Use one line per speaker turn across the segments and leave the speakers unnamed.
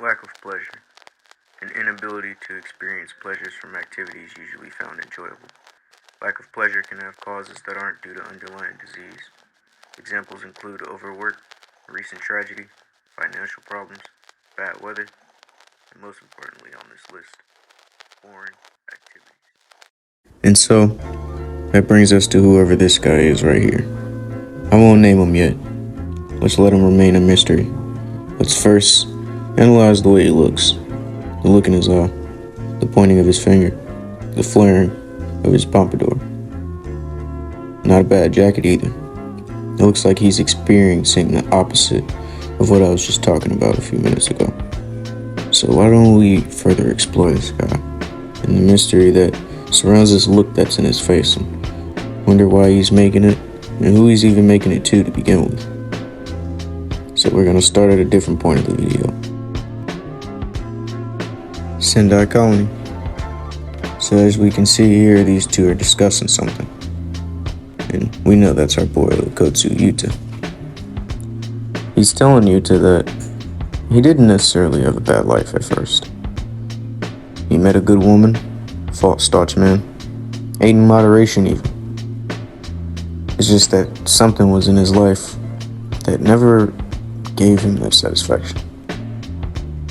Lack of pleasure. An inability to experience pleasures from activities usually found enjoyable. Lack of pleasure can have causes that aren't due to underlying disease. Examples include overwork, recent tragedy, financial problems, bad weather, and most importantly on this list, boring activities. And so, that brings us to whoever this guy is right here. I won't name him yet. Let's let him remain a mystery. Let's first analyze the way he looks. The look in his eye, the pointing of his finger, the flaring of his pompadour. Not a bad jacket either. It looks like he's experiencing the opposite of what I was just talking about a few minutes ago. So why don't we further explore this guy and the mystery that surrounds this look that's in his face, and wonder why he's making it and who he's even making it to begin with. So we're going to start at a different point of the video. Sendai Colony. So as we can see here, these two are discussing something. And we know that's our boy Kotsu Yuta. He's telling Yuta that he didn't necessarily have a bad life at first. He met a good woman, fought staunch men, ate in moderation even. It's just that something was in his life that never gave him that satisfaction.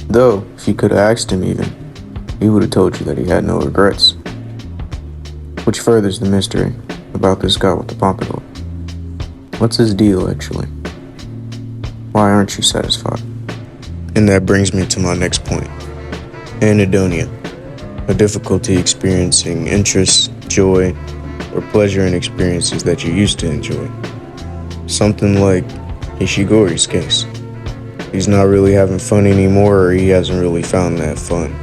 Though, if you could have asked him even, he would have told you that he had no regrets. Which furthers the mystery about this guy with the pompadour. What's his deal, actually? Why aren't you satisfied? And that brings me to my next point. Anhedonia. A difficulty experiencing interest, joy, or pleasure in experiences that you used to enjoy. Something like Ishigori's case. He's not really having fun anymore, or he hasn't really found that fun.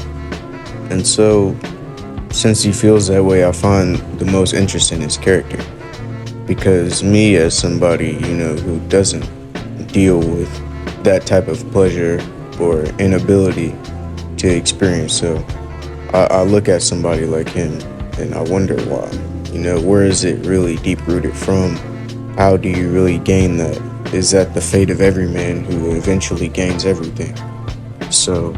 And so, since he feels that way, I find the most interest in his character. Because me, as somebody, who doesn't deal with that type of pleasure or inability to experience, so I look at somebody like him and I wonder why. Where is it really deep rooted from? How do you really gain that? Is that the fate of every man who eventually gains everything? So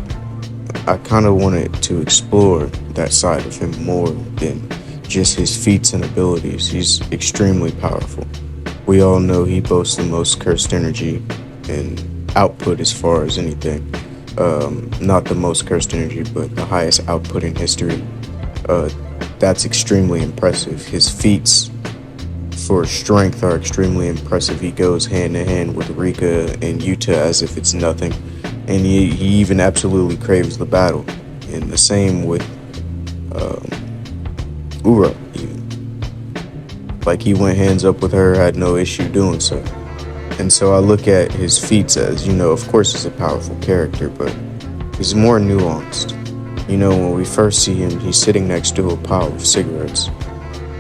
I kind of wanted to explore that side of him more than just his feats and abilities. He's extremely powerful. We all know he boasts the most cursed energy and output as far as anything. Not the most cursed energy, but the highest output in history. That's extremely impressive. His feats for strength are extremely impressive. He goes hand in hand with Rika and Yuta as if it's nothing. And he even absolutely craves the battle. And the same with Ura, even. Like, he went hands up with her, had no issue doing so. And so I look at his feats as, of course he's a powerful character, but he's more nuanced. When we first see him, he's sitting next to a pile of cigarettes,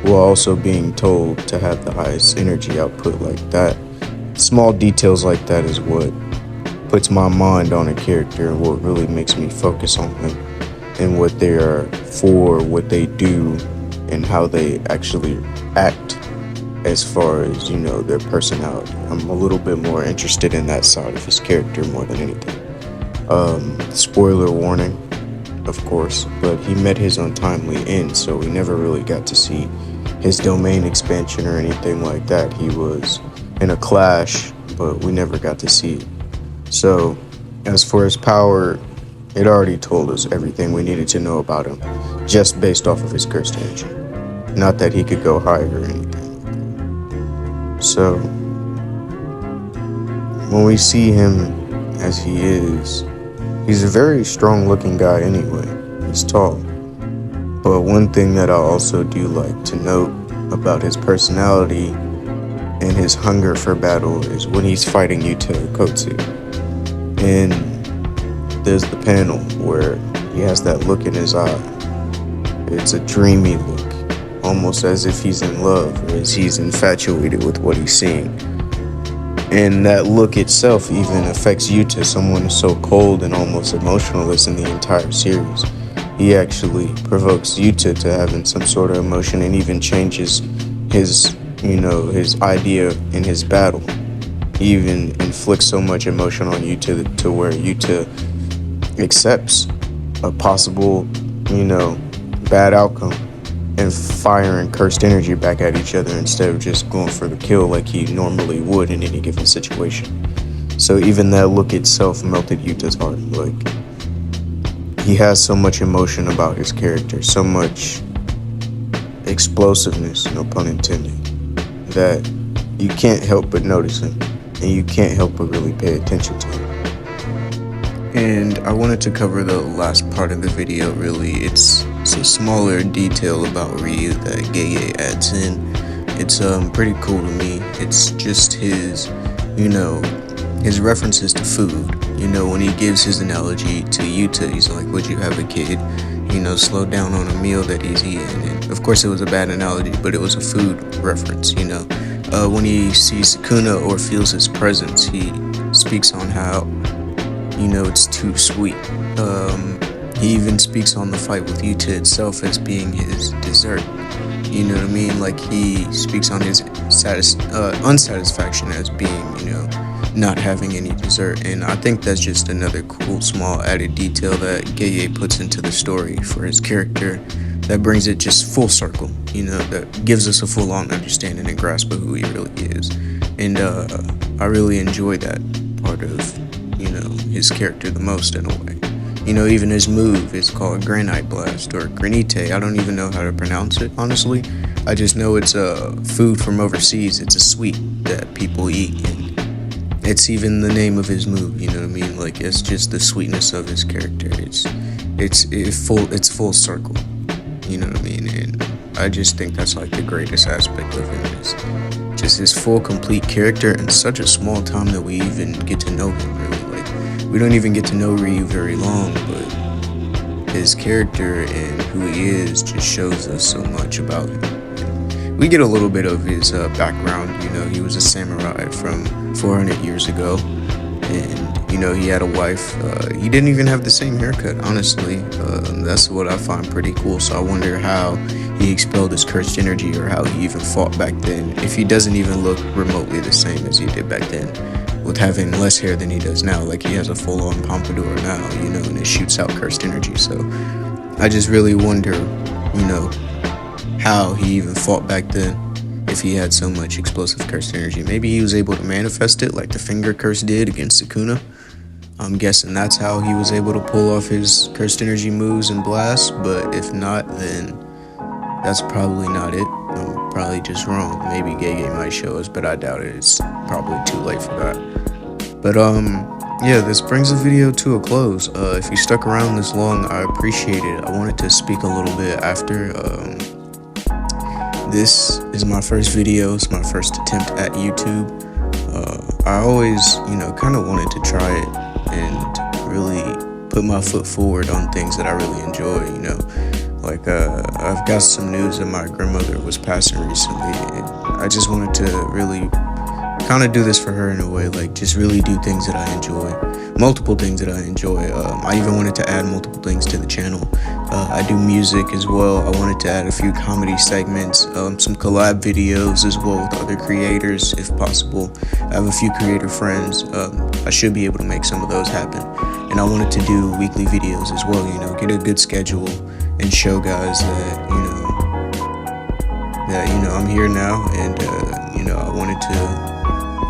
while also being told to have the highest energy output like that. Small details like that is what puts my mind on a character and what really makes me focus on them and what they are for, what they do, and how they actually act as far as, their personality. I'm a little bit more interested in that side of his character more than anything. Spoiler warning, of course, but he met his untimely end, so we never really got to see his domain expansion or anything like that. He was in a clash, but we never got to see it. So, as for his power, it already told us everything we needed to know about him, just based off of his cursed energy. Not that he could go higher or anything. So, when we see him as he is, he's a very strong-looking guy anyway. He's tall. But one thing that I also do like to note about his personality and his hunger for battle is when he's fighting Yuta Kotsu. And there's the panel where he has that look in his eye. It's a dreamy look, almost as if he's in love or as he's infatuated with what he's seeing. And that look itself even affects Yuta, someone so cold and almost emotionless in the entire series. He actually provokes Yuta to having some sort of emotion and even changes his idea in his battle. He even inflicts so much emotion on Yuta to where Yuta accepts a possible, bad outcome and firing cursed energy back at each other instead of just going for the kill like he normally would in any given situation. So even that look itself melted Yuta's heart. Like, he has so much emotion about his character, so much explosiveness, no pun intended, that you can't help but notice him, and you can't help but really pay attention to him. And I wanted to cover the last part of the video, really. It's a smaller detail about Ryu that Gege adds in. It's pretty cool to me. It's just his, his references to food. When he gives his analogy to Yuta, he's like, would you have a kid, slow down on a meal that he's eating? And of course it was a bad analogy, but it was a food reference, when he sees Sukuna or feels his presence, he speaks on how, it's too sweet. He even speaks on the fight with Yuta itself as being his dessert. You know what I mean? Like, he speaks on his unsatisfaction as being, not having any dessert. And I think that's just another cool, small added detail that Gege puts into the story for his character that brings it just full circle, that gives us a full-on understanding and grasp of who he really is. And I really enjoy that part of, his character the most in a way. Even his move is called Granite Blast or Granite. I don't even know how to pronounce it, honestly. I just know it's a food from overseas. It's a sweet that people eat, and it's even the name of his move, Like, it's just the sweetness of his character. It's full circle, And I just think that's like the greatest aspect of him is just his full, complete character in such a small time that we even get to know him, really. We don't even get to know Ryu very long, but his character and who he is just shows us so much about him. We get a little bit of his background. He was a samurai from 400 years ago, and he had a wife. He didn't even have the same haircut, honestly. That's what I find pretty cool. So I wonder how he expelled his cursed energy, or how he even fought back then, if he doesn't even look remotely the same as he did back then, with having less hair than he does now. Like, he has a full-on pompadour now, and it shoots out cursed energy. So I just really wonder, how he even fought back then, if he had so much explosive cursed energy. Maybe he was able to manifest it like the finger curse did against Sukuna. I'm guessing that's how he was able to pull off his cursed energy moves and blasts, but if not, then that's probably not it. I'm probably just wrong. Maybe Gege might show us, but I doubt it. It's probably too late for that. But yeah, this brings the video to a close. If you stuck around this long, I appreciate it. I wanted to speak a little bit after. This is my first video. It's my first attempt at YouTube. I always, kind of wanted to try it and really put my foot forward on things that I really enjoy, Like, I've got some news that my grandmother was passing recently, and I just wanted to really kind of do this for her in a way, like, just really do things that I enjoy, multiple things that I enjoy. I even wanted to add multiple things to the channel. I do music as well. I wanted to add a few comedy segments, some collab videos as well with other creators if possible. I have a few creator friends. I should be able to make some of those happen. And I wanted to do weekly videos as well, get a good schedule and show guys that, I'm here now, and, I wanted to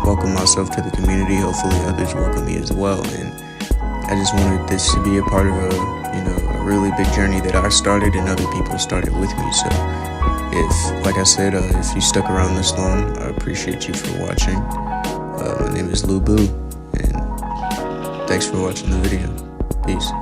welcome myself to the community. Hopefully others welcome me as well, and I just wanted this to be a part of a really big journey that I started and other people started with me. So like I said, if you stuck around this long, I appreciate you for watching. My name is Lu Boo, and thanks for watching the video. Peace.